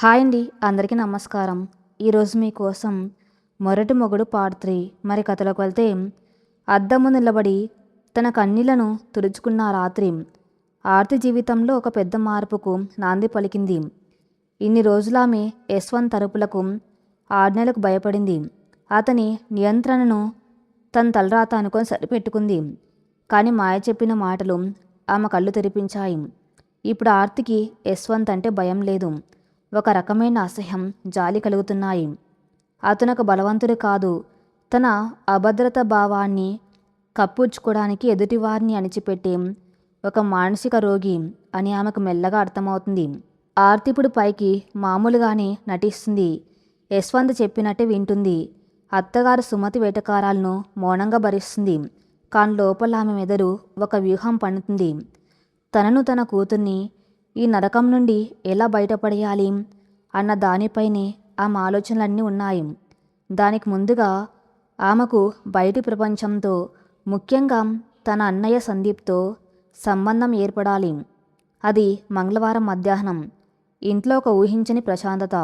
Hi అండి, అందరికీ నమస్కారం. ఈరోజు మీకోసం మొరటి మొగుడు పార్ట్ 3. మరి కథలోకి వెళ్తే, అద్దం ముందు నిలబడి తన కన్నీళ్లను తుడుచుకున్న రాత్రి ఆర్తి జీవితంలో ఒక పెద్ద మార్పుకు నాంది పలికింది. ఇన్ని రోజులు ఆమె యశ్వంత్ తలుపులకు ఆజ్ఞలకు భయపడింది. అతని నియంత్రణను తన తలరాత అనుకొని సరిపెట్టుకుంది. కానీ మాయ చెప్పిన మాటలు ఆమె కళ్ళు తెరిపించాయి. ఇప్పుడు ఆర్తికి యశ్వంత్ అంటే భయం లేదు, ఒక రకమైన అసహ్యం, జాలి కలుగుతున్నాయి. అతను ఒక బలవంతుడు కాదు, తన అభద్రత భావాన్ని కప్పుచ్చుకోవడానికి ఎదుటివారిని అణిచిపెట్టే ఒక మానసిక రోగి అని ఆమెకు మెల్లగా అర్థమవుతుంది. ఆర్తి ఇప్పుడు పైకి మామూలుగానే నటిస్తుంది, యశ్వంత్ చెప్పినట్టే వింటుంది. అత్తగారు సుమతి వేటకారాలను మౌనంగా భరిస్తుంది. కానీ లోపల ఆమె మెదడు ఒక వ్యూహం పన్నుతుంది. తనను, తన కూతుర్ని ఈ నరకం నుండి ఎలా బయటపడేయాలి అన్న దానిపైనే ఆమె ఆలోచనలన్నీ ఉన్నాయి. దానికి ముందుగా ఆమెకు బయటి ప్రపంచంతో, ముఖ్యంగా తన అన్నయ్య సందీప్తో సంబంధం ఏర్పడాలి. అది మంగళవారం మధ్యాహ్నం. ఇంట్లో ఒక ఊహించని ప్రశాంతత.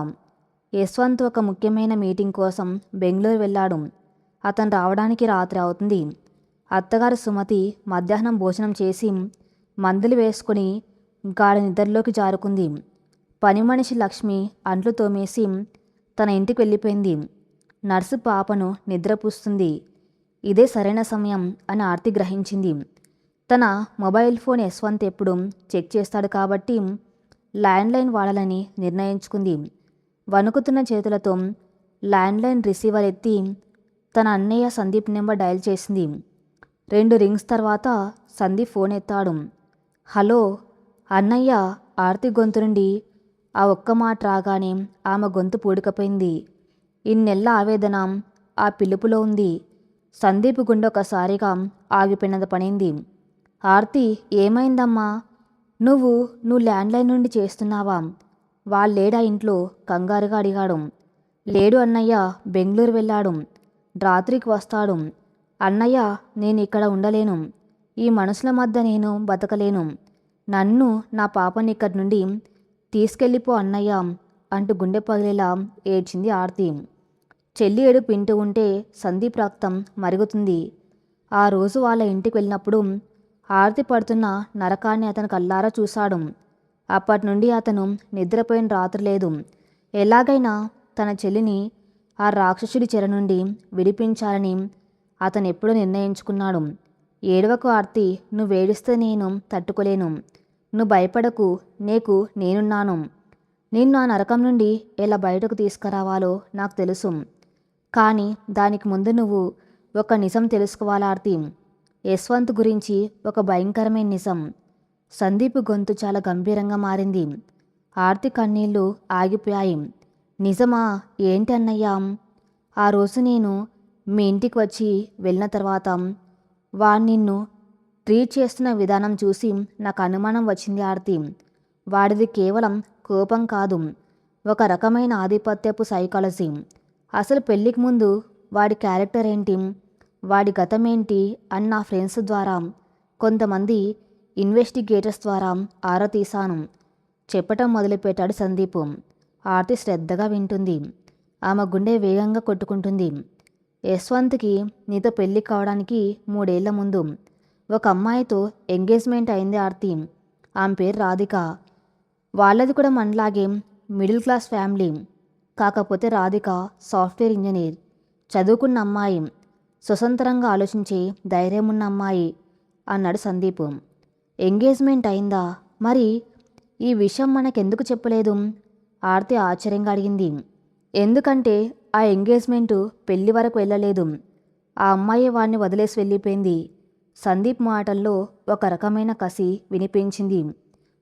యశ్వంత్ ఒక ముఖ్యమైన మీటింగ్ కోసం బెంగళూరు వెళ్ళాడు. అతను రావడానికి రాత్రి అవుతుంది. అత్తగారు సుమతి మధ్యాహ్నం భోజనం చేసి మందులు వేసుకుని గాఢ నిద్రలోకి జారుకుంది. పని మనిషి లక్ష్మి అంట్లు తోమేసి తన ఇంటికి వెళ్ళిపోయింది. నర్సు పాపను నిద్రపుస్తుంది. ఇదే సరైన సమయం అని ఆర్తి గ్రహించింది. తన మొబైల్ ఫోన్ యశ్వంత్ ఎప్పుడు చెక్ చేస్తాడు కాబట్టి ల్యాండ్లైన్ వాడాలని నిర్ణయించుకుంది. వణుకుతున్న చేతులతో ల్యాండ్లైన్ రిసీవర్ ఎత్తి తన అన్నయ్య సందీప్ నెంబర్ డయల్ చేసింది. 2 రింగ్స్ తర్వాత సందీప్ ఫోన్ ఎత్తాడు. హలో అన్నయ్య. ఆర్తి గొంతు నుండి ఆ ఒక్క మాట రాగానే ఆమె గొంతు పూడికపోయింది. ఇన్నెల్ల ఆవేదన ఆ పిలుపులో ఉంది. సందీప్ గుండె ఒకసారిగా ఆగిపోయినంత పనింది. ఆర్తి, ఏమైందమ్మా? నువ్వు ల్యాండ్లైన్ నుండి చేస్తున్నావా? వాళ్ళేడా ఇంట్లో? కంగారుగా అడిగాడు. లేడు అన్నయ్య, బెంగళూరు వెళ్ళాడు, రాత్రికి వస్తాడు. అన్నయ్య, నేను ఇక్కడ ఉండలేను. ఈ మనుషుల మధ్య నేను బతకలేను. నన్ను, నా పాపని ఇక్కడి నుండి తీసుకెళ్ళిపో అన్నయ్య అంటూ గుండె పగిలేలా ఏడ్చింది ఆర్తి. చెల్లి ఏడుపు వింటూ ఉంటే సందీప్ రక్తం మరుగుతుంది. ఆ రోజు వాళ్ళ ఇంటికి వెళ్ళినప్పుడు ఆర్తి పడుతున్న నరకాన్ని అతను కల్లారా చూశాడు. అప్పటి నుండి అతను నిద్రపోయిన రాత్రి లేదు. ఎలాగైనా తన చెల్లిని ఆ రాక్షసుడి చెర నుండి విడిపించాలని అతను ఎప్పుడూ నిర్ణయించుకున్నాడు. ఏడవకు ఆర్తి, నువ్వేడిస్తే నేను తట్టుకోలేను. నువ్వు భయపడకు, నేనున్నాను. నిన్ను ఆ నరకం నుండి ఎలా బయటకు తీసుకురావాలో నాకు తెలుసు. కానీ దానికి ముందు నువ్వు ఒక నిజం తెలుసుకోవాలి ఆర్తి. యశ్వంత్ గురించి ఒక భయంకరమైన నిజం. సందీప్ గొంతు చాలా గంభీరంగా మారింది. ఆర్తి కన్నీళ్లు ఆగిపోయాయి. నిజమా? ఏంటి అన్నయ్యా? ఆ రోజు నేను మీ ఇంటికి వచ్చి వెళ్ళిన తర్వాత వాడు నిన్ను ట్రీట్ చేస్తున్న విధానం చూసి నాకు అనుమానం వచ్చింది ఆర్తి. వాడిది కేవలం కోపం కాదు, ఒక రకమైన ఆధిపత్యపు సైకాలజీ. అసలు పెళ్ళికి ముందు వాడి క్యారెక్టర్ ఏంటి, వాడి గతం ఏంటి అని నా ఫ్రెండ్స్ ద్వారా, కొంతమంది ఇన్వెస్టిగేటర్స్ ద్వారా ఆరా తీశాను చెప్పటం మొదలుపెట్టాడు సందీప్. ఆర్తి శ్రద్ధగా వింటుంది. ఆమె గుండె వేగంగా కొట్టుకుంటుంది. యశ్వంత్కి నీతో పెళ్ళి కావడానికి 3 ఏళ్ల ముందు ఒక అమ్మాయితో ఎంగేజ్మెంట్ అయింది ఆర్తి. ఆమె పేరు రాధిక. వాళ్ళది కూడా మనలాగే మిడిల్ క్లాస్ ఫ్యామిలీ. కాకపోతే రాధిక సాఫ్ట్వేర్ ఇంజనీర్, చదువుకున్న అమ్మాయి, స్వతంత్రంగా ఆలోచించే ధైర్యం ఉన్న అమ్మాయి అన్నాడు సందీప్. ఎంగేజ్మెంట్ అయిందా? మరి ఈ విషయం మనకెందుకు చెప్పలేదు? ఆర్తి ఆశ్చర్యంగా అడిగింది. ఎందుకంటే ఆ ఎంగేజ్మెంటు పెళ్లి వరకు వెళ్ళలేదు. ఆ అమ్మాయి వాడిని వదిలేసి వెళ్ళిపోయింది. సందీప్ మాటల్లో ఒక రకమైన కసి వినిపించింది.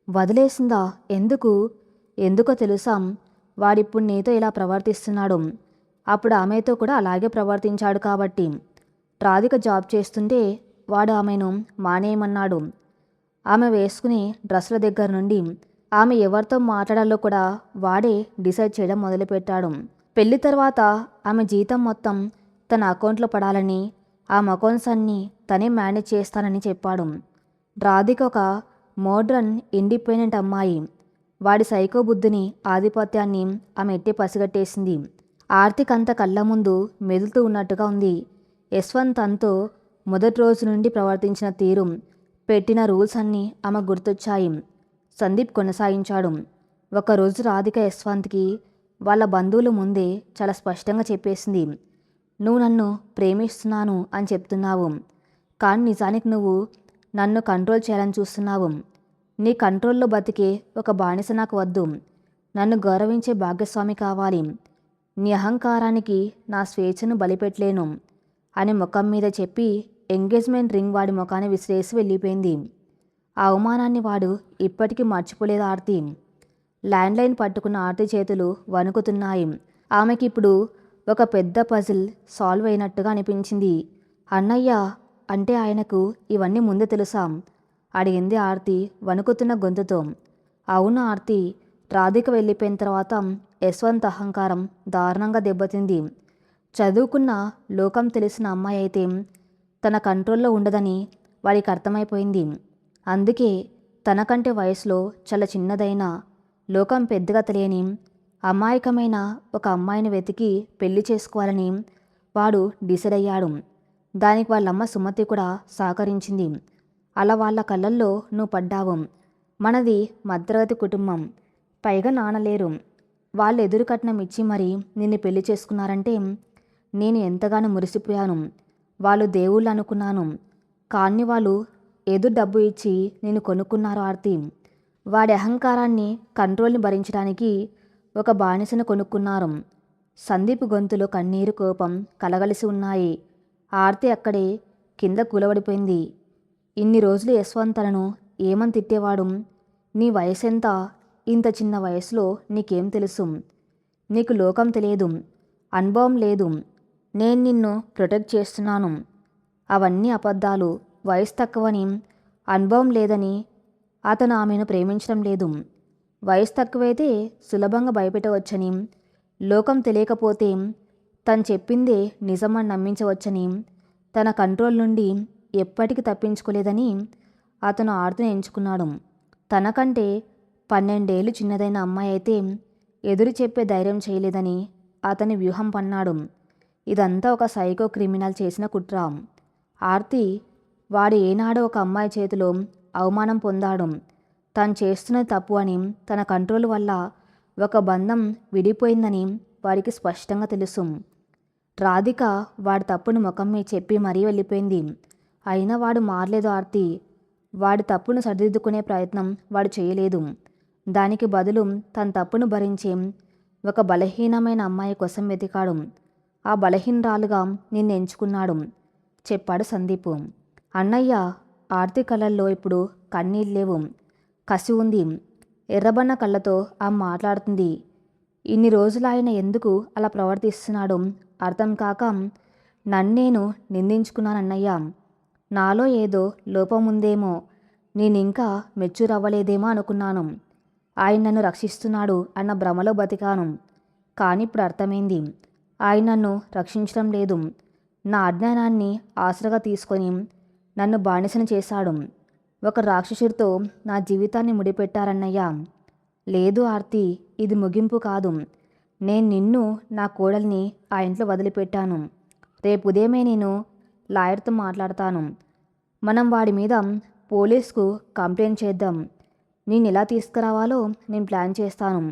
వదిలేసిందా? ఎందుకో తెలుసా? వాడిప్పుడు నీతో ఇలా ప్రవర్తిస్తున్నాడు. అప్పుడు ఆమెతో కూడా అలాగే ప్రవర్తించాడు కాబట్టి. రాధిక జాబ్ చేస్తుంటే వాడు ఆమెను మానేయమన్నాడు. ఆమె వేసుకునే డ్రెస్సుల దగ్గర నుండి ఆమె ఎవరితో మాట్లాడాలో కూడా వాడే డిసైడ్ చేయడం మొదలుపెట్టాడు. పెళ్లి తర్వాత ఆమె జీతం మొత్తం తన అకౌంట్లో పడాలని, ఆ అకౌంట్స్ అన్నీ తనే మేనేజ్ చేస్తానని చెప్పాడు. రాధిక ఒక మోడ్రన్, ఇండిపెండెంట్ అమ్మాయి. వాడి సైకో బుద్ధిని, ఆధిపత్యాన్ని ఆమె ఎట్టి పసిగట్టేసింది. ఆర్తికంత కళ్ళ ముందు మెదులుతూ ఉన్నట్టుగా ఉంది. యశ్వంత్ తనతో మొదటి రోజు నుండి ప్రవర్తించిన తీరు, పెట్టిన రూల్స్ అన్నీ ఆమె గుర్తొచ్చాయి. సందీప్ కొనసాగించాడు. ఒకరోజు రాధిక యశ్వంత్కి వాళ్ళ బంధువుల ముందే చాలా స్పష్టంగా చెప్పేసింది. నువ్వు నన్ను ప్రేమిస్తున్నాను అని చెప్తున్నావు, కానీ నిజానికి నువ్వు నన్ను కంట్రోల్ చేయాలని చూస్తున్నావు. నీ కంట్రోల్లో బతికే ఒక బానిస నాకు వద్దు. నన్ను గౌరవించే భాగస్వామి కావాలి. నీ అహంకారానికి నా స్వేచ్ఛను బలిపెట్టలేను అని ముఖం మీద చెప్పి ఎంగేజ్మెంట్ రింగ్ వాడి ముఖాన్ని విసిరేసి వెళ్ళిపోయింది. ఆ అవమానాన్ని వాడు ఇప్పటికీ మర్చిపోలేదు ఆర్తి. ల్యాండ్లైన్ పట్టుకున్న ఆర్తి చేతులు వణుకుతున్నాయి. ఆమెకిప్పుడు ఒక పెద్ద పజిల్ సాల్వ్ అయినట్టుగా అనిపించింది. అన్నయ్య అంటే ఆయనకు ఇవన్నీ ముందే తెలుసా అడిగింది ఆర్తి వణుకుతున్న గొంతుతో. అవును ఆర్తి, రాధిక వెళ్ళిపోయిన తర్వాత యశ్వంత్ అహంకారం దారుణంగా దెబ్బతింది. చదువుకున్న లోకం తెలిసిన అమ్మాయి అయితే తన కంట్రోల్లో ఉండదని వాడికి అర్థమైపోయింది. అందుకే తనకంటే వయసులో చాలా చిన్నదైన, లోకం పెద్దగా తెలియని అమాయకమైన ఒక అమ్మాయిని వెతికి పెళ్లి చేసుకోవాలని వాడు డిసైడ్ అయ్యాడు. దానికి వాళ్ళమ్మ సుమతి కూడా సహకరించింది. అలా వాళ్ళ కళ్ళల్లో నువ్వు పడ్డావు. మనది మధ్యతరగతి కుటుంబం, పైగా నానలేరు. వాళ్ళు ఎదురు కట్నం ఇచ్చి మరీ నిన్ను పెళ్లి చేసుకున్నారంటే నేను ఎంతగానో మురిసిపోయాను. వాళ్ళు దేవుళ్ళు అనుకున్నాను, కానీ వాళ్ళు ఎదురు డబ్బు ఇచ్చి నేను కొనుక్కున్నారు ఆర్తి. వాడి అహంకారాన్ని, కంట్రోల్ని భరించడానికి ఒక బానిసను కొనుక్కున్నారు. సందీప్ గొంతులో కన్నీరు, కోపం కలగలిసి ఉన్నాయి. ఆర్తి అక్కడే కింద కూలబడిపోయింది. ఇన్ని రోజులు యశ్వంత్ తనను ఏమని తిట్టేవాడు? నీ వయసెంత? ఇంత చిన్న వయసులో నీకేం తెలుసు? నీకు లోకం తెలియదు, అనుభవం లేదు. నేను నిన్ను ప్రొటెక్ట్ చేస్తున్నాను. అవన్నీ అబద్ధాలు. వయసు తక్కువని, అనుభవం లేదని అతను ఆమెను ప్రేమించడం లేదు. వయసు తక్కువైతే సులభంగా భయపెట్టవచ్చని, లోకం తెలియకపోతే తను చెప్పిందే నిజమని నమ్మించవచ్చని, తన కంట్రోల్ నుండి ఎప్పటికీ తప్పించుకోలేదని అతను ఆర్తిని ఎంచుకున్నాడు. తనకంటే 12 ఏళ్ళు చిన్నదైన అమ్మాయి అయితే ఎదురు చెప్పే ధైర్యం చేయలేదని అతని వ్యూహం పన్నాడు. ఇదంతా ఒక సైకో క్రిమినల్ చేసిన కుట్ర. ఆర్తి వాడు ఏనాడో ఒక అమ్మాయి చేతిలో అవమానం పొందాడు. తను చేస్తున్నది తప్పు అని, తన కంట్రోల్ వల్ల ఒక బంధం విడిపోయిందని వాడికి స్పష్టంగా తెలుసు. రాధిక వాడి తప్పును ముఖం మీద చెప్పి మరీ వెళ్ళిపోయింది. అయినా వాడు మారలేదు ఆర్తి. వాడి తప్పును సరిదిద్దుకునే ప్రయత్నం వాడు చేయలేదు. దానికి బదులు తన తప్పును భరించే ఒక బలహీనమైన అమ్మాయి కోసం వెతికాడు. ఆ బలహీనరాలుగా నిన్ను ఎంచుకున్నాడు చెప్పాడు సందీప్. అన్నయ్య, ఆర్తి కళ్ళల్లో ఇప్పుడు కన్నీళ్ళు లేవు, కసి ఉంది. ఎర్రబన్న కళ్ళతో ఆమె మాట్లాడుతుంది. ఇన్ని రోజులు ఆయన ఎందుకు అలా ప్రవర్తిస్తున్నాడో అర్థం కాక నన్నేను నిందించుకున్నానన్నయ్య. నాలో ఏదో లోపం ఉందేమో, నేనింకా మెచ్యూర్ అవ్వలేదేమో అనుకున్నాను. ఆయన నన్ను రక్షిస్తున్నాడు అన్న భ్రమలో బతికాను. కానీ ఇప్పుడు అర్థమైంది, ఆయన నన్ను రక్షించడం లేదు. నా అజ్ఞానాన్ని ఆసరగా తీసుకొని నన్ను బానిసను చేశాడు. ఒక రాక్షసుడితో నా జీవితాన్ని ముడిపెట్టారన్నయ్య. లేదు ఆర్తి, ఇది ముగింపు కాదు. నేను నిన్ను, నా కోడల్ని ఆ ఇంట్లో వదిలిపెట్టాను. రేపు ఉదయమే నేను లాయర్తో మాట్లాడతాను. మనం వాడి మీద పోలీస్కు కంప్లైంట్ చేద్దాం. నేను ఎలా తీసుకురావాలో నేను ప్లాన్ చేస్తాను.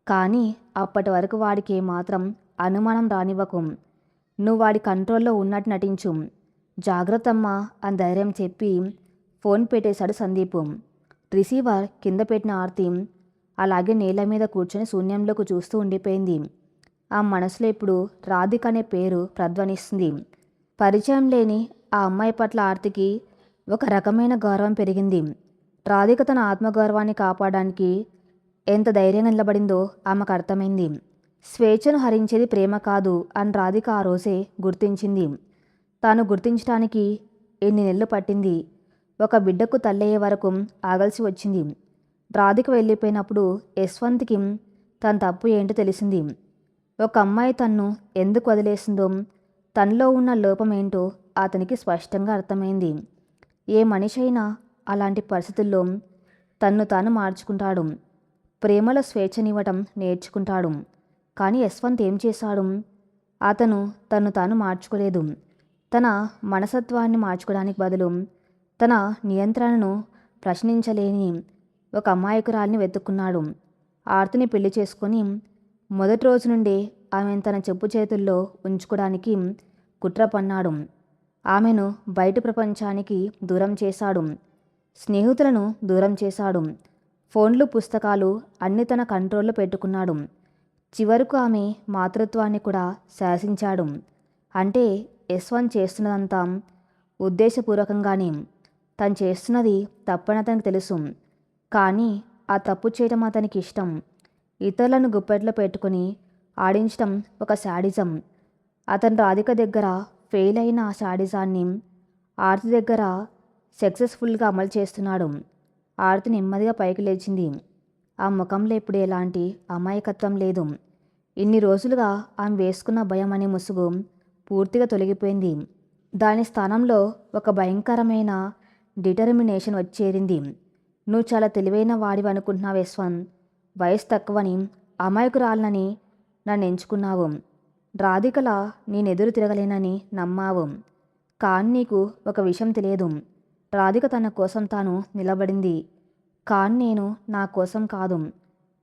కానీ అప్పటి వరకు వాడికి ఏమాత్రం అనుమానం రానివ్వకు. నువ్వు వాడి కంట్రోల్లో ఉన్నట్టు నటించు. జాగ్రత్తమ్మా అని ధైర్యం చెప్పి ఫోన్ పెట్టేశాడు సందీప్. రిసీవర్ కింద పెట్టిన ఆర్తి అలాగే నేల మీద కూర్చొని శూన్యంలోకి చూస్తూ ఉండిపోయింది. ఆ మనసులో ఇప్పుడు రాధిక అనే పేరు ప్రధ్వనిస్తుంది. పరిచయం లేని ఆ అమ్మాయి పట్ల ఆర్తికి ఒక రకమైన గౌరవం పెరిగింది. రాధిక తన ఆత్మగౌరవాన్ని కాపాడడానికి ఎంత ధైర్యంగా నిలబడిందో ఆమెకు అర్థమైంది. స్వేచ్ఛను హరించేది ప్రేమ కాదు అని రాధిక ఆ రోజే గుర్తించింది. తాను గుర్తించడానికి ఎన్ని నెలలు పట్టింది. ఒక బిడ్డకు తల్లయ్యే వరకు ఆగాల్సి వచ్చింది. రాధిక వెళ్ళిపోయినప్పుడు యశ్వంత్కి తన తప్పు ఏంటో తెలిసింది. ఒక అమ్మాయి తన్ను ఎందుకు వదిలేసిందో, తనలో ఉన్న లోపం ఏంటో అతనికి స్పష్టంగా అర్థమైంది. ఏ మనిషి అయినా అలాంటి పరిస్థితుల్లో తన్ను తాను మార్చుకుంటాడు. ప్రేమలో స్వేచ్ఛనివ్వటం నేర్చుకుంటాడు. కానీ యశ్వంత్ ఏం చేశాడు? అతను తను తాను మార్చుకోలేదు. తన మనసత్వాన్ని మార్చుకోవడానికి బదులు తన నియంత్రణను ప్రశ్నించలేని ఒక అమాయకురాలిని వెతుక్కున్నాడు. ఆర్తిని పెళ్లి చేసుకొని మొదటి రోజు నుండే ఆమెను తన చెప్పు చేతుల్లో ఉంచుకోవడానికి కుట్ర పన్నాడు. ఆమెను బయట ప్రపంచానికి దూరం చేశాడు. స్నేహితులను దూరం చేశాడు. ఫోన్లు, పుస్తకాలు అన్నీ తన కంట్రోల్లో పెట్టుకున్నాడు. చివరకు ఆమె మాతృత్వాన్ని కూడా శాసించాడు. అంటే యశ్వంత్ చేస్తున్నదంతా ఉద్దేశపూర్వకంగానే. తను చేస్తున్నది తప్పని అతనికి తెలుసు. కానీ ఆ తప్పు చేయటం అతనికి ఇష్టం. ఇతరులను గుప్పెట్లో పెట్టుకుని ఆడించటం ఒక శాడిజం. అతను రాధిక దగ్గర ఫెయిల్ అయిన ఆ శాడిజాన్ని ఆర్తి దగ్గర సక్సెస్ఫుల్గా అమలు చేస్తున్నాడు. ఆర్తి నెమ్మదిగా పైకి లేచింది. ఆ ముఖంలో ఇప్పుడు ఎలాంటి అమాయకత్వం లేదు. ఇన్ని రోజులుగా ఆమె వేసుకున్న భయం అనే ముసుగు పూర్తిగా తొలగిపోయింది. దాని స్థానంలో ఒక భయంకరమైన డిటర్మినేషన్ వచ్చేరింది. నువ్వు చాలా తెలివైన వాడివి అనుకుంటున్నావు యశ్వంత్. వయసు తక్కువని, అమాయకురాలనని నన్ను ఎంచుకున్నావు. రాధికలా నేనెదురు తిరగలేనని నమ్మావు. కానీ నీకు ఒక విషయం తెలియదు. రాధిక తన కోసం తాను నిలబడింది. కానీ నేను నా కోసం కాదు,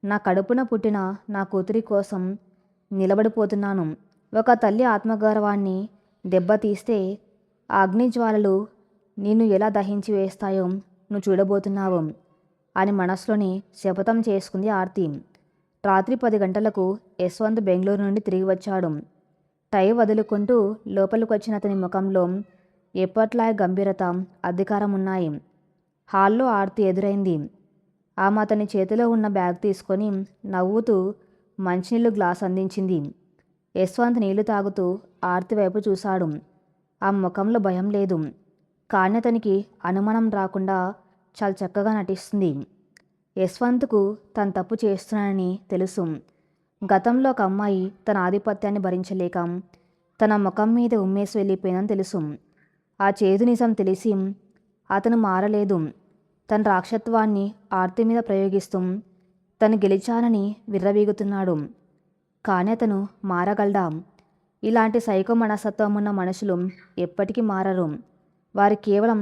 నా కడుపున పుట్టిన నా కూతురి కోసం నిలబడిపోతున్నాను. ఒక తల్లి ఆత్మగౌరవాన్ని దెబ్బతీస్తే ఆ అగ్నిజ్వాలలు నిన్ను ఎలా దహించి వేస్తాయో నువ్వు చూడబోతున్నావు అని మనసులోని శపథం చేసుకుంది ఆర్తి. రాత్రి 10 గంటలకు యశ్వంత్ బెంగళూరు నుండి తిరిగి వచ్చాడు. టై వదులుకుంటూ లోపలికి వచ్చిన అతని ముఖంలో ఎప్పట్లా గంభీరత, అధికారం ఉన్నాయి. హాల్లో ఆర్తి ఎదురైంది. ఆమె అతని చేతిలో ఉన్న బ్యాగ్ తీసుకొని నవ్వుతూ మంచినీళ్ళు గ్లాస్ అందించింది. యశ్వంత్ నీళ్లు తాగుతూ ఆర్తి వైపు చూశాడు. ఆ ముఖంలో భయం లేదు. కానీ అతనికి అనుమానం రాకుండా చాలా చక్కగా నటిస్తుంది. యశ్వంత్కు తను తప్పు చేస్తున్నానని తెలుసు. గతంలో ఒక అమ్మాయి తన ఆధిపత్యాన్ని భరించలేక తన ముఖం మీద ఉమ్మేసి వెళ్ళిపోయిందని తెలుసు. ఆ చేదు నిజం తెలిసి అతను మారలేదు. తన రాక్షత్వాన్ని ఆర్తి మీద ప్రయోగిస్తూ తను గెలిచానని విర్రవీగుతున్నాడు. కానీ అతను మారగలడా? ఇలాంటి సైకో మనస్తత్వం ఉన్న మనుషులు ఎప్పటికీ మారరు. వారు కేవలం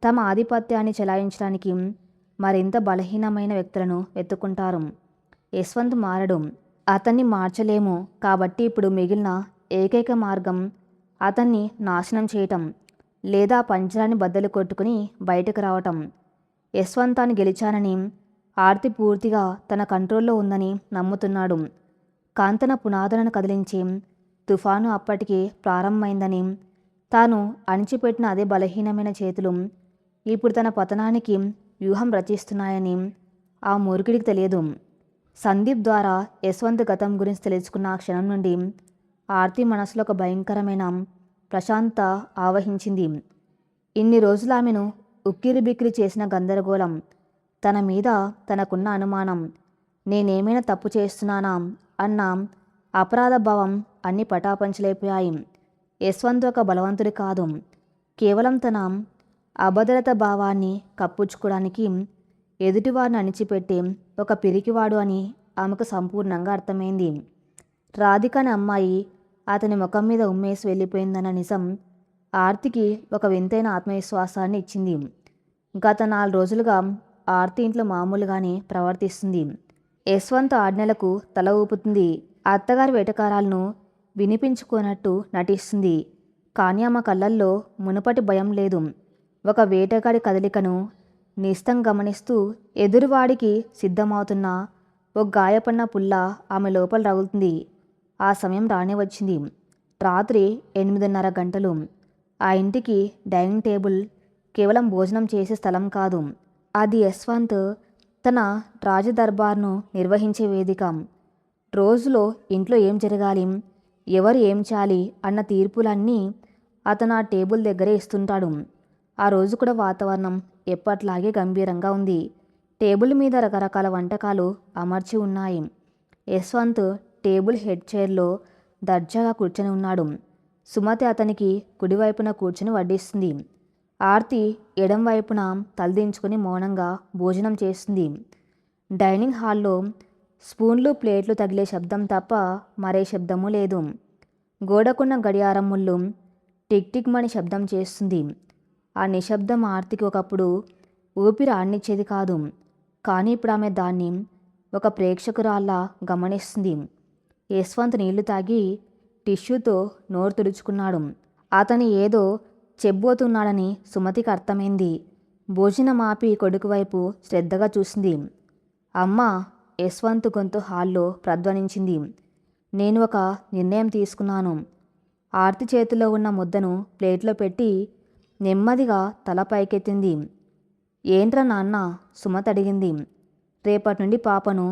తమ ఆధిపత్యాన్ని చెలాయించడానికి మరింత బలహీనమైన వ్యక్తులను వెతుక్కుంటారు. యశ్వంత్ మారడు. అతన్ని మార్చలేము. కాబట్టి ఇప్పుడు మిగిలిన ఏకైక మార్గం అతన్ని నాశనం చేయటం, లేదా పంజరాన్ని బద్దలు కొట్టుకుని బయటకు రావటం. యశ్వంత్ తాను గెలిచానని, ఆర్తి పూర్తిగా తన కంట్రోల్లో ఉందని నమ్ముతున్నాడు. కాంతన పునాదులను కదిలించి తుఫాను అప్పటికే ప్రారంభమైందని, తాను అణిచిపెట్టిన అదే బలహీనమైన చేతులు ఇప్పుడు తన పతనానికి వ్యూహం రచిస్తున్నాయని ఆ మూర్ఖుడికి తెలియదు. సందీప్ ద్వారా యశ్వంత్ గతం గురించి తెలుసుకున్న ఆ క్షణం నుండి ఆర్తి మనసులో ఒక భయంకరమైన ప్రశాంతత ఆవహించింది. ఇన్ని రోజులు ఆమెను ఉక్కిరిబిక్కిరి చేసిన గందరగోళం, తన మీద తనకున్న అనుమానం, నేనేమైనా తప్పు చేస్తున్నానా అన్న అపరాధ భావం అన్నీ పటాపంచలైపోయాయి. యశ్వంత్ ఒక బలవంతుడి కాదు. కేవలం తన అభద్రత భావాన్ని కప్పుచ్చుకోవడానికి ఎదుటివారిని అణిచిపెట్టే ఒక పిరికివాడు అని ఆమెకు సంపూర్ణంగా అర్థమైంది. రాధిక అనే అమ్మాయి అతని ముఖం మీద ఉమ్మేసి వెళ్ళిపోయిందన్న నిజం ఆర్తికి ఒక వింతైన ఆత్మవిశ్వాసాన్ని ఇచ్చింది. గత 4 రోజులుగా ఆర్తి ఇంట్లో మామూలుగానే ప్రవర్తిస్తుంది. యశ్వంత్ ఆజ్ఞలకు తల ఊపుతుంది. అత్తగారి వేటకారాలను వినిపించుకోనట్టు నటిస్తుంది. కానీ ఆమె కళ్ళల్లో మునుపటి భయం లేదు. ఒక వేటగాడి కదలికను నిస్తం గమనిస్తూ ఎదురువాడికి సిద్ధమవుతున్న ఒక గాయపడిన పుల్ల ఆమె లోపల రగులుతుంది. ఆ సమయం రానే వచ్చింది. రాత్రి 8:30 గంటలు. ఆ ఇంటికి డైనింగ్ టేబుల్ కేవలం భోజనం చేసే స్థలం కాదు, అది యశ్వంత్ తన రాజదర్బార్ను నిర్వహించే వేదిక. రోజులో ఇంట్లో ఏం జరగాలి, ఎవరు ఏం చేయాలి అన్న తీర్పులన్నీ అతను ఆ టేబుల్ దగ్గరే ఇస్తుంటాడు. ఆ రోజు కూడా వాతావరణం ఎప్పట్లాగే గంభీరంగా ఉంది. టేబుల్ మీద రకరకాల వంటకాలు అమర్చి ఉన్నాయి. యశ్వంత్ టేబుల్ హెడ్ చైర్లో దర్జాగా కూర్చొని ఉన్నాడు. సుమతి అతనికి కుడివైపున కూర్చుని వడ్డిస్తుంది. ఆర్తి ఎడం వైపున తలదించుకుని మౌనంగా భోజనం చేస్తుంది. డైనింగ్ హాల్లో స్పూన్లు ప్లేట్లు తగిలే శబ్దం తప్ప మరే శబ్దమూ లేదు. గోడకున్న గడియారం ముళ్ళు టిక్ టిక్ మని శబ్దం చేస్తుంది. ఆ నిశ్శబ్దం ఆర్తికి ఒకప్పుడు ఊపిరి ఆడనిచ్చేది కాదు. కానీ ఇప్పుడు ఆమె దాన్ని ఒక ప్రేక్షకురాల్లా గమనిస్తుంది. యశ్వంత్ నీళ్లు తాగి టిష్యూతో నోరు తుడుచుకున్నాడు. అతను ఏదో చెబ్బోతున్నాడని సుమతికి అర్థమైంది. భోజనం ఆపి కొడుకు వైపు శ్రద్ధగా చూసింది. అమ్మా, యశ్వంత్ గొంతు హాల్లో ప్రధ్వనించింది. నేను ఒక నిర్ణయం తీసుకున్నాను. ఆర్తి చేతిలో ఉన్న ముద్దను ప్లేట్లో పెట్టి నెమ్మదిగా తల పైకెత్తింది. ఏంట్రా నాన్న? సుమతి అడిగింది. రేపటి నుండి పాపను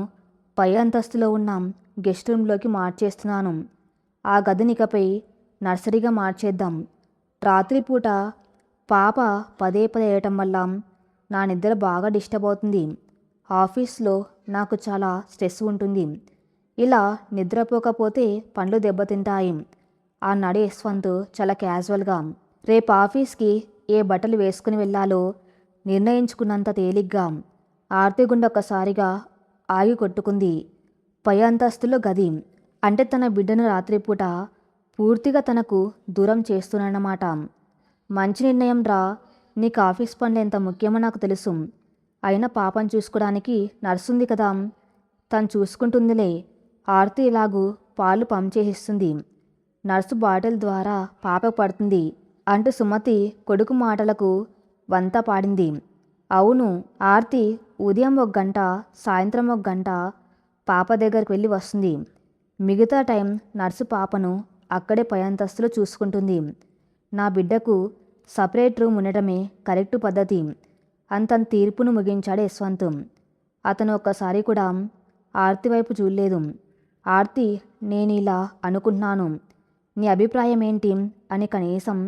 పై అంతస్తులో ఉన్న గెస్ట్ రూమ్లోకి మార్చేస్తున్నాను. ఆ గదినికపై నర్సరీగా మార్చేద్దాం. రాత్రిపూట పాప పదే పదే వేయటం వల్ల నా నిద్ర బాగా డిస్టర్బ్ అవుతుంది. ఆఫీస్లో నాకు చాలా స్ట్రెస్ ఉంటుంది. ఇలా నిద్రపోకపోతే పండ్లు దెబ్బతింటాయి అన్నాడు యశ్వంత్ చాలా క్యాజువల్గా. రేపు ఆఫీస్కి ఏ బట్టలు వేసుకుని వెళ్ళాలో నిర్ణయించుకున్నంత తేలిగ్గా. ఆర్తి గుండె ఒక్కసారిగా ఆగి కొట్టుకుంది. పై అంతస్తులో గది అంటే తన బిడ్డను రాత్రిపూట పూర్తిగా తనకు దూరం చేస్తున్నానన్నమాట. మంచి నిర్ణయం రా. నీకు ఆఫీస్ పనులు ఎంత ముఖ్యమో నాకు తెలుసు. అయినా పాపను చూసుకోవడానికి నర్సుంది కదా, తను చూసుకుంటుందిలే. ఆర్తి ఇలాగూ పాలు పంప్ చేసిస్తుంది. నర్సు బాటిల్ ద్వారా పాపకు పడుతుంది అంటూ సుమతి కొడుకు మాటలకు వంత పాడింది. అవును, ఆర్తి ఉదయం 1 గంట, సాయంత్రం 1 గంట పాప దగ్గరికి వెళ్ళి వస్తుంది. మిగతా టైం నర్సు పాపను అక్కడే పై అంతస్తులో చూసుకుంటుంది. నా బిడ్డకు సపరేట్ రూమ్ ఉండటమే కరెక్టు పద్ధతి అంత తీర్పును ముగించాడు యశ్వంత్. అతను ఒక్కసారి కూడా ఆర్తి వైపు చూడలేదు. ఆర్తి, నేను ఇలా అనుకుంటున్నాను, నీ అభిప్రాయం ఏంటి అని కనీసం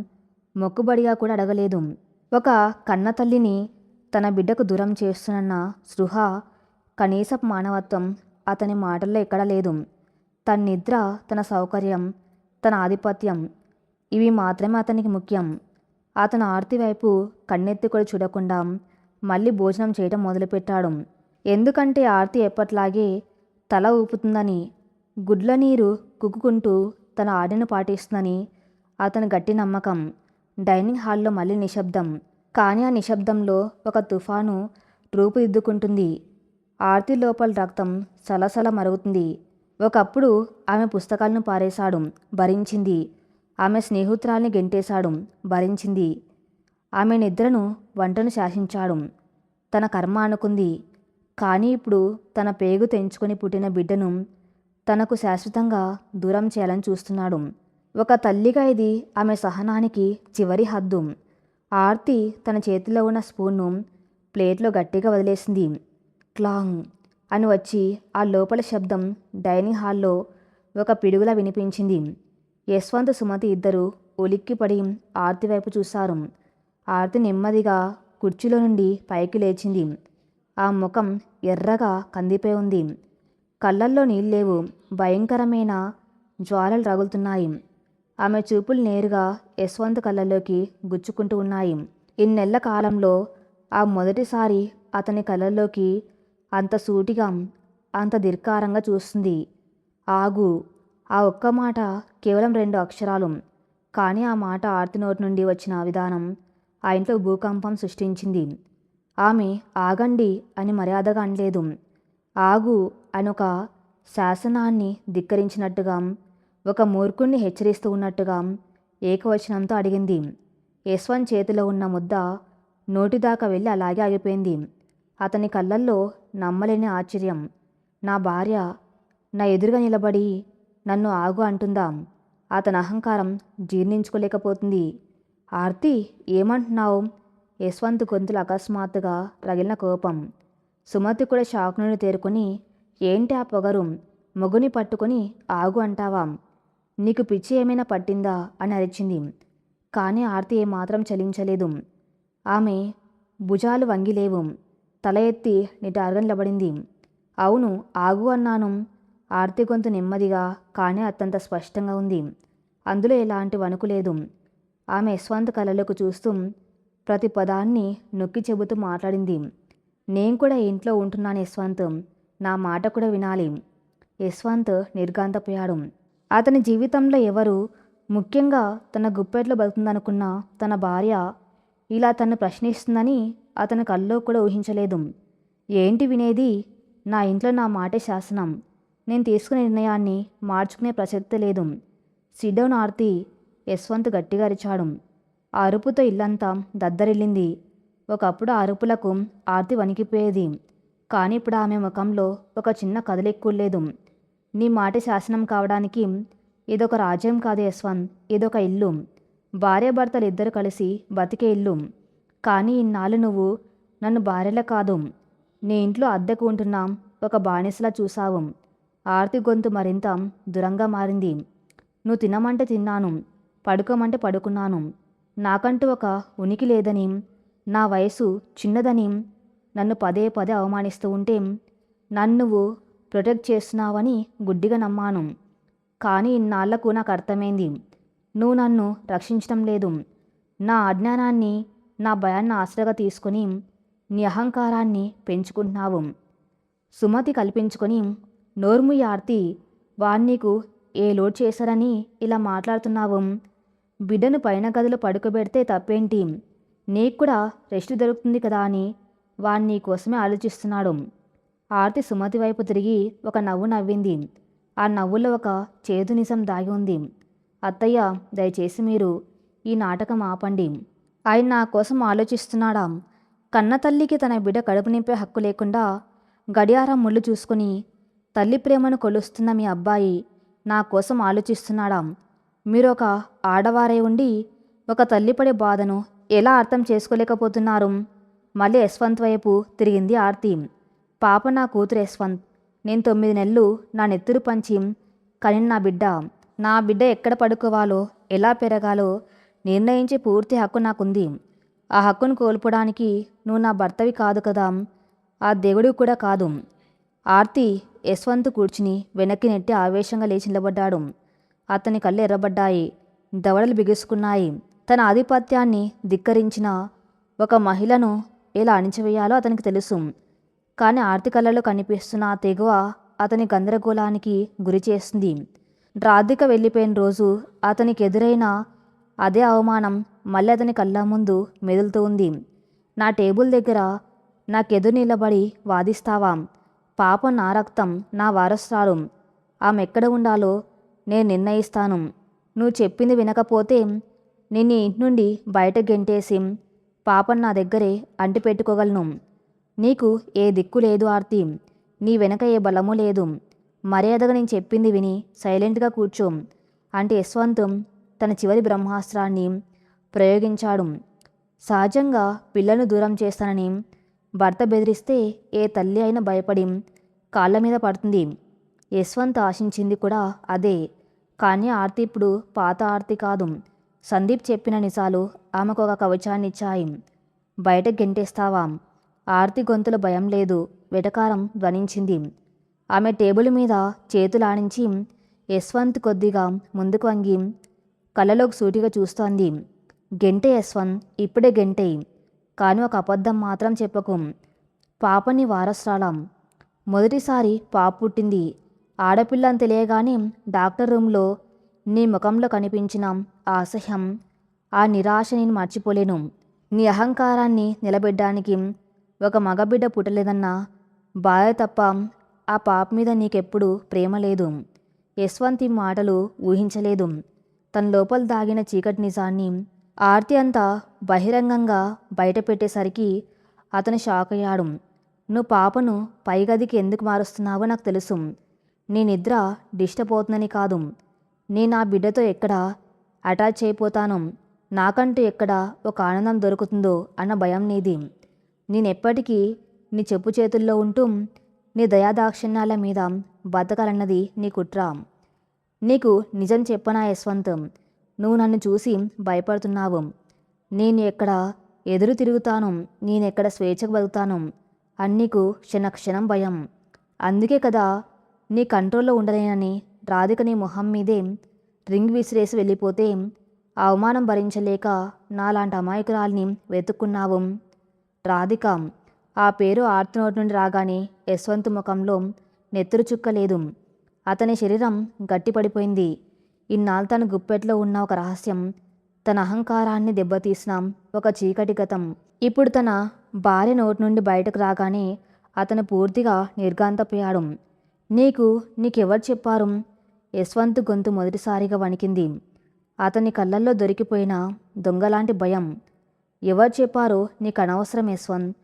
మొక్కుబడిగా కూడా అడగలేదు. ఒక కన్న తల్లిని తన బిడ్డకు దూరం చేస్తున్న స్పృహ, కనీసపు మానవత్వం అతని మాటల్లో ఎక్కడా లేదు. తన నిద్ర, తన సౌకర్యం, తన ఆధిపత్యం ఇవి మాత్రమే అతనికి ముఖ్యం. అతను ఆర్తి వైపు కన్నెత్తి కూడా చూడకుండా మళ్ళీ భోజనం చేయడం మొదలుపెట్టాడు. ఎందుకంటే ఆర్తి ఎప్పట్లాగే తల ఊపుతుందని, గుడ్ల నీరు కుక్కుకుంటూ తన ఆజ్ఞను పాటిస్తుందని అతని గట్టి నమ్మకం. డైనింగ్ హాల్లో మళ్ళీ నిశ్శబ్దం. కానీ ఆ నిశ్శబ్దంలో ఒక తుఫాను రూపుదిద్దుకుంటుంది. ఆర్తి లోపల రక్తం సలసల మరుగుతుంది. ఒకప్పుడు ఆమె పుస్తకాలను పారేశాడు, భరించింది. ఆమె స్నేహితురాల్ని గెంటేశాడు, భరించింది. ఆమె నిద్రను, వంటను శాసించాడు, తన కర్మ అనుకుంది. కానీ ఇప్పుడు తన పేగు తెంచుకొని పుట్టిన బిడ్డను తనకు శాశ్వతంగా దూరం చేయాలని చూస్తున్నాడు. ఒక తల్లిగా ఇది ఆమె సహనానికి చివరి హద్దు. ఆర్తి తన చేతిలో ఉన్న స్పూన్ను ప్లేట్లో గట్టిగా వదిలేసింది. క్లాంగ్ అని వచ్చి ఆ లోపల శబ్దం డైనింగ్ హాల్లో ఒక పిడుగులా వినిపించింది. యశ్వంత్, సుమతి ఇద్దరు ఉలిక్కిపడి ఆర్తి వైపు చూశారు. ఆర్తి నెమ్మదిగా కుర్చీలో నుండి పైకి లేచింది. ఆ ముఖం ఎర్రగా కందిపోయి ఉంది. కళ్ళల్లో నీళ్ళేవు, భయంకరమైన జ్వాలలు రగులుతున్నాయి. ఆమె చూపులు నేరుగా యశ్వంత్ కళ్ళల్లోకి గుచ్చుకుంటూ ఉన్నాయి. ఇన్నేళ్ల కాలంలో ఆ మొదటిసారి అతని కళ్ళల్లోకి అంత సూటిగా, అంత ధిక్కారంగా చూస్తుంది. ఆగు. ఆ ఒక్క మాట కేవలం 2 అక్షరాలు. కానీ ఆ మాట ఆర్తి నోటి నుండి వచ్చిన విధానం ఆ ఇంట్లో భూకంపం సృష్టించింది. ఆమె ఆగండి అని మర్యాదగా అనలేదు. ఆగు అని ఒక శాసనాన్ని ధిక్కరించినట్టుగా, ఒక మూర్ఖుణ్ణి హెచ్చరిస్తూ ఉన్నట్టుగా ఏకవచనంతో అడిగింది. యశ్వంత్ చేతిలో ఉన్న ముద్ద నోటిదాకా వెళ్ళి అలాగే ఆగిపోయింది. అతని కళ్ళల్లో నమ్మలేని ఆశ్చర్యం. నా భార్య నా ఎదురుగా నిలబడి నన్ను ఆగు అంటుందా? అతని అహంకారం జీర్ణించుకోలేకపోతుంది. ఆర్తి, ఏమంటున్నావు? యశ్వంత్ గొంతులు అకస్మాత్తుగా రగిలిన కోపం. సుమతి కూడా షాక్ నుండి తేరుకొని, ఏంటి ఆ పొగరు? మొగుని పట్టుకొని ఆగు అంటావా? నీకు పిచ్చి ఏమైనా పట్టిందా అని అరిచింది. కానీ ఆర్తి ఏమాత్రం చలించలేదు. ఆమె భుజాలు వంగిలేవు. తల ఎత్తి నిటారుగా నిలబడింది. అవును, ఆగు అన్నాను. ఆర్తి గొంతు నెమ్మదిగా కానీ అత్యంత స్పష్టంగా ఉంది. అందులో ఎలాంటి వణుకు లేదు. ఆమె యశ్వంత్ కళ్ళలోకి చూస్తూ ప్రతి పదాన్ని నొక్కి చెబుతూ మాట్లాడింది. నేను కూడా ఇంట్లో ఉంటున్నాను యశ్వంత్, నా మాట కూడా వినాలి. యశ్వంత్ నిర్ఘాంతపోయాడు. అతని జీవితంలో ఎవరు, ముఖ్యంగా తన గుప్పెట్లో బతుకుతుందనుకున్న తన భార్య ఇలా తన్ను ప్రశ్నిస్తుందని అతని కల్లో కూడా ఊహించలేదు. ఏంటి వినేది? నా ఇంట్లో నా మాటే శాసనం. నేను తీసుకునే నిర్ణయాన్ని మార్చుకునే ప్రసక్తే లేదు. సిడౌన్ ఆర్తి, యశ్వంత్ గట్టిగా అరిచాడు. ఆ అరుపుతో ఇల్లంతా దద్దరిల్లింది. ఒకప్పుడు ఆ అరుపులకు ఆర్తి వణికిపోయేది. కానీ ఇప్పుడు ఆమె ముఖంలో ఒక చిన్న కదలిక కూడా లేదు. నీ మాట శాసనం కావడానికి ఇదొక రాజ్యం కాదు యశ్వంత్, ఇదొక ఇల్లు. భార్యాభర్తలు ఇద్దరు కలిసి బతికే ఇల్లు. కానీ ఇన్నాళ్ళు నువ్వు నన్ను భార్యలా కాదు, నీ ఇంట్లో అద్దెకు ఉంటున్నా ఒక బానిసలా చూసావు. ఆర్తి గొంతు మరింత దూరంగా మారింది. నువ్వు తినమంటే తిన్నాను, పడుకోమంటే పడుకున్నాను. నాకంటూ ఒక ఉనికి లేదని, నా వయసు చిన్నదని నన్ను పదే పదే అవమానిస్తూ ఉంటే నన్ను నువ్వు ప్రొటెక్ట్ చేస్తున్నావని గుడ్డిగా నమ్మాను. కానీ ఇన్నాళ్లకు నాకు అర్థమైంది, నువ్వు నన్ను రక్షించడం లేదు. నా అజ్ఞానాన్ని, నా భయాన్ని ఆసరాగా తీసుకొని నీ అహంకారాన్ని పెంచుకుంటున్నావు. సుమతి కల్పించుకొని నోర్ముయి ఆర్తి, వాణ్ణీకు ఏ లోటు చేశారని ఇలా మాట్లాడుతున్నావు? బిడ్డను పైన గదిలో పడుకోబెడితే తప్పేంటి? నీకు కూడా రెస్ట్ దొరుకుతుంది కదా అని వాణ్ణి నీ కోసమే ఆలోచిస్తున్నాడు. ఆర్తి సుమతి వైపు తిరిగి ఒక నవ్వు నవ్వింది. ఆ నవ్వులో ఒక చేదు నిజం దాగి ఉంది. అత్తయ్య, దయచేసి మీరు ఈ నాటకం ఆపండి. ఆయన నా కోసం ఆలోచిస్తున్నాడా? కన్న తల్లికి తన బిడ్డ కడుపు నింపే హక్కు లేకుండా గడియారం ముళ్ళు చూసుకుని తల్లి ప్రేమను కొలుస్తున్న మీ అబ్బాయి నా కోసం ఆలోచిస్తున్నాడా? మీరు ఒక ఆడవారై ఉండి ఒక తల్లి పడే బాధను ఎలా అర్థం చేసుకోలేకపోతున్నారు? మళ్ళీ యశ్వంత్ వైపు తిరిగింది ఆర్తి. పాప నా కూతురు యశ్వంత్. నేను 9 నెలలు నా నెత్తురు పంచి కనిన నా బిడ్డ ఎక్కడ పడుకోవాలో, ఎలా పెరగాలో నిర్ణయించే పూర్తి హక్కు నాకుంది. ఆ హక్కును కోల్పోవడానికి నువ్వు నా భర్తవి కాదు కదా, ఆ దేవుడు కూడా కాదు. ఆర్తి యశ్వంత్ కూర్చుని వెనక్కి నెట్టి ఆవేశంగా లేచి నిలబడ్డాడు. అతని కళ్ళు ఎర్రబడ్డాయి, దవడలు బిగుసుకున్నాయి. తన ఆధిపత్యాన్ని ధిక్కరించిన ఒక మహిళను ఎలా అణిచివేయాలో అతనికి తెలుసు. కానీ ఆర్తి కళ్ళలో కనిపిస్తున్న ఆ తెగువ అతని గందరగోళానికి గురి చేస్తుంది. రాధిక వెళ్ళిపోయిన రోజు అతనికి ఎదురైన అదే అవమానం మళ్ళీ అతని కళ్ళ ముందు మెదులుతూ ఉంది. నా టేబుల్ దగ్గర నాకెదురు నిలబడి వాదిస్తావా? పాపం నా రక్తం, నా వారసురాలు. ఆమె ఎక్కడ ఉండాలో నేను నిర్ణయిస్తాను. నువ్వు చెప్పింది వినకపోతే నిన్ను ఇంటి నుండి బయట గెంటేసి పాపం నా దగ్గరే అంటి పెట్టుకోగలను. నీకు ఏ దిక్కు లేదు ఆర్తి, నీ వెనక ఏ బలము లేదు. మర్యాదగా నేను చెప్పింది విని సైలెంట్గా కూర్చో అంటే యశ్వంత్ తన చివరి బ్రహ్మాస్త్రాన్ని ప్రయోగించాడు. సహజంగా పిల్లలను దూరం చేస్తానని భర్త బెదిరిస్తే ఏ తల్లి అయినా భయపడి కాళ్ళ మీద పడుతుంది. యశ్వంత్ ఆశించింది కూడా అదే. కానీ ఆర్తి ఇప్పుడు పాత ఆర్తి కాదు. సందీప్ చెప్పిన నిజాలు ఆమెకు ఒక కవచాన్ని ఇచ్చాయి. బయట గెంటేస్తావా? ఆర్తి గొంతులో భయం లేదు, వెటకారం ధ్వనించింది. ఆమె టేబుల్ మీద చేతులాడించి యశ్వంత్ కొద్దిగా ముందుకు వంగి కళ్ళలోకి సూటిగా చూస్తోంది. గెంటే యశ్వంత్, ఇప్పుడే గెంటే. కానీ ఒక అబద్ధం మాత్రం చెప్పకు. పాపని వారసురాలం. మొదటిసారి పాప పుట్టింది. ఆడపిల్ల అని తెలియగానే డాక్టర్ రూమ్లో నీ ముఖంలో కనిపించిన ఆ అసహ్యం, ఆ నిరాశ నేను మర్చిపోలేను. నీ అహంకారాన్ని నిలబెట్టడానికి ఒక మగబిడ్డ పుట్టలేదన్న బాధ తప్ప ఆ పాప మీద నీకెప్పుడు ప్రేమ లేదు. యశ్వంత్ ఈ మాటలు ఊహించలేదు. తన లోపల దాగిన చీకటి నిజాన్ని ఆర్తి అంతా బహిరంగంగా బయట పెట్టేసరికి అతను షాక్ అయ్యాడు. నువ్వు పాపను పైగదికి ఎందుకు మారుస్తున్నావో నాకు తెలుసు. నీ నిద్ర డిస్టర్బ్ అవుతుందని కాదు. నేను ఆ బిడ్డతో ఎక్కడ అటాచ్ అయిపోతాను, నాకంటూ ఎక్కడ ఒక ఆనందం దొరుకుతుందో అన్న భయం నీది. నేనెప్పటికీ నీ చెప్పు చేతుల్లో ఉంటూ నీ దయాదాక్షిణ్యాల మీద బతకాలన్నది నీ కుట్ర. నీకు నిజం చెప్పనా యశ్వంత్, నువ్వు నన్ను చూసి భయపడుతున్నావు. నేను ఎక్కడ ఎదురు తిరుగుతాను, నేనెక్కడ స్వేచ్ఛకు బతుకుతాను అని నీకు క్షణక్షణం భయం. అందుకే కదా నీ కంట్రోల్లో ఉండలేనని రాధిక నీ మొహం మీదే రింగ్ విసిరేసి వెళ్ళిపోతే ఆ అవమానం భరించలేక నాలాంటి అమాయకురాల్ని వెతుక్కున్నావు. రాధిక, ఆ పేరు ఆర్తి నోటి నుండి రాగానే యశ్వంత్ ముఖంలో నెత్తురు చుక్క లేదు. అతని శరీరం గట్టిపడిపోయింది. ఇన్నాళ్ళు తన గుప్పెట్లో ఉన్న ఒక రహస్యం, తన అహంకారాన్ని దెబ్బతీసిన ఒక చీకటి గతం ఇప్పుడు తన భార్య నోటి నుండి బయటకు రాగానే అతను పూర్తిగా నిర్ఘాంతపోయాడు. నీకెవరు చెప్పారు? యశ్వంత్ గొంతు మొదటిసారిగా వణికింది. అతని కళ్ళల్లో దొరికిపోయిన దొంగలాంటి భయం. ఎవరు చెప్పారో నీకు అనవసరం యశ్వంత్.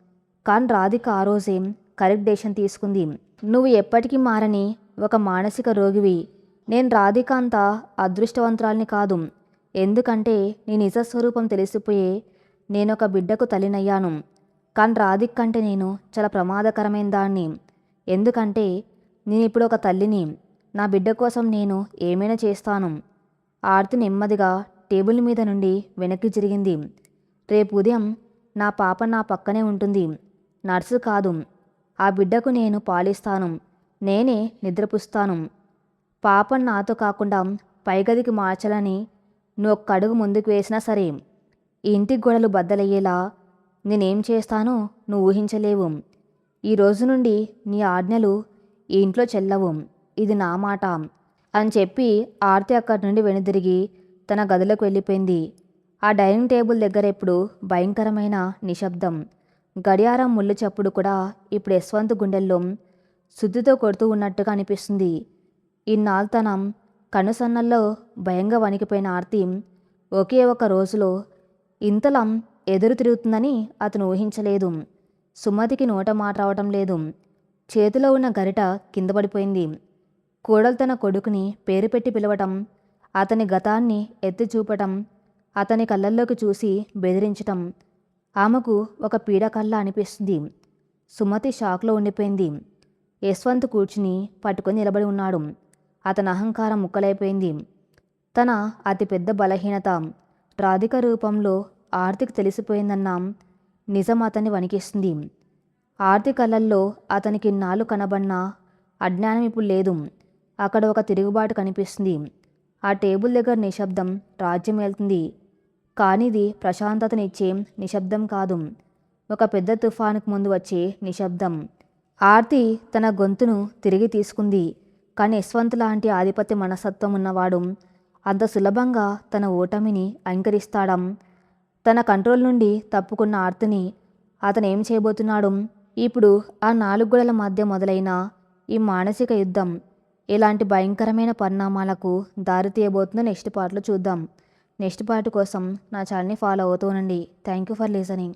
కానీ రాధిక ఆ రోజే కరెక్ట్ డెసిషన్ తీసుకుంది. నువ్వు ఎప్పటికీ మారని ఒక మానసిక రోగివి. నేను రాధిక అంత అదృష్టవంతురాల్ని కాదు. ఎందుకంటే నీ నిజస్వరూపం తెలిసిపోయే నేనొక బిడ్డకు తల్లినయ్యాను. కానీ రాధిక కంటే నేను చాలా ప్రమాదకరమైన దాన్ని. ఎందుకంటే నేనిప్పుడు ఒక తల్లిని. నా బిడ్డ కోసం నేను ఏమైనా చేస్తాను. ఆర్తి నెమ్మదిగా టేబుల్ మీద నుండి వెనక్కి జరిగింది. రేపు ఉదయం నా పాప నా పక్కనే ఉంటుంది. నర్సు కాదు. ఆ బిడ్డకు నేను పాలిస్తాను. నేనే నిద్రపుస్తాను. పాపను నాతో కాకుండా పైగదికి మార్చాలని నువ్వు ఒక్క అడుగు ముందుకు వేసినా సరే, ఈ ఇంటి గోడలు బద్దలయ్యేలా నేనేం చేస్తానో నువ్వు ఊహించలేవు. ఈ రోజు నుండి నీ ఆజ్ఞలు ఈ ఇంట్లో చెల్లవు. ఇది నా మాట అని చెప్పి ఆర్తి అక్కడి నుండి వెనుదిరిగి తన గదిలోకి వెళ్ళిపోయింది. ఆ డైనింగ్ టేబుల్ దగ్గర ఇప్పుడు భయంకరమైన నిశ్శబ్దం. గడియారం ముళ్ళు చప్పుడు కూడా ఇప్పుడు యశ్వంత్ గుండెల్లో శుద్ధితో కొడుతూ ఉన్నట్టుగా అనిపిస్తుంది. ఇన్నాళ్ళు తన కనుసన్నల్లో భయంగా వణికిపోయిన ఆర్తి ఒకే ఒక రోజులో ఇంతలా ఎదురు తిరుగుతుందని అతను ఊహించలేదు. సుమతికి నోట మాట రావటం లేదు. చేతిలో ఉన్న గరిట కింద పడిపోయింది. కోడలు తన కొడుకుని పేరు పెట్టి పిలవటం, అతని గతాన్ని ఎత్తి చూపటం, అతని కళ్ళల్లోకి చూసి బెదిరించటం ఆమెకు ఒక పీడకల్లా అనిపిస్తుంది. సుమతి షాక్లో ఉండిపోయింది. యశ్వంత్ కూర్చుని పట్టుకొని నిలబడి ఉన్నాడు. అతని అహంకారం ముక్కలైపోయింది. తన అతిపెద్ద బలహీనత రాధిక రూపంలో ఆర్తికి తెలిసిపోయిందన్న నిజం అతన్ని వణికిస్తుంది. ఆర్తి కళ్ళల్లో అతనికి ఇన్నాళ్ళు కనబడిన అజ్ఞానం ఇప్పుడు లేదు. అక్కడ ఒక తిరుగుబాటు కనిపిస్తుంది. ఆ టేబుల్ దగ్గర నిశ్శబ్దం రాజ్యం వెళ్తుంది. కానీ ఇది ప్రశాంతతనిచ్చే నిశ్శబ్దం కాదు. ఒక పెద్ద తుఫానుకు ముందు వచ్చే నిశ్శబ్దం. ఆర్తి తన గొంతును తిరిగి తీసుకుంది. కానీ యశ్వంత్ లాంటి ఆధిపత్య మనస్తత్వం ఉన్నవాడు అంత సులభంగా తన ఓటమిని అంగీకరిస్తాడా? తన కంట్రోల్ నుండి తప్పుకున్న ఆర్తిని అతను ఏం చేయబోతున్నాడు? ఇప్పుడు ఆ 4 గోడల మధ్య మొదలైన ఈ మానసిక యుద్ధం ఎలాంటి భయంకరమైన పరిణామాలకు దారితీయబోతుందో నెక్స్ట్ పార్ట్లో చూద్దాం. నెక్స్ట్ పార్ట్ కోసం నా ఛానల్ని ఫాలో అవుతూనండి. Thank you for listening.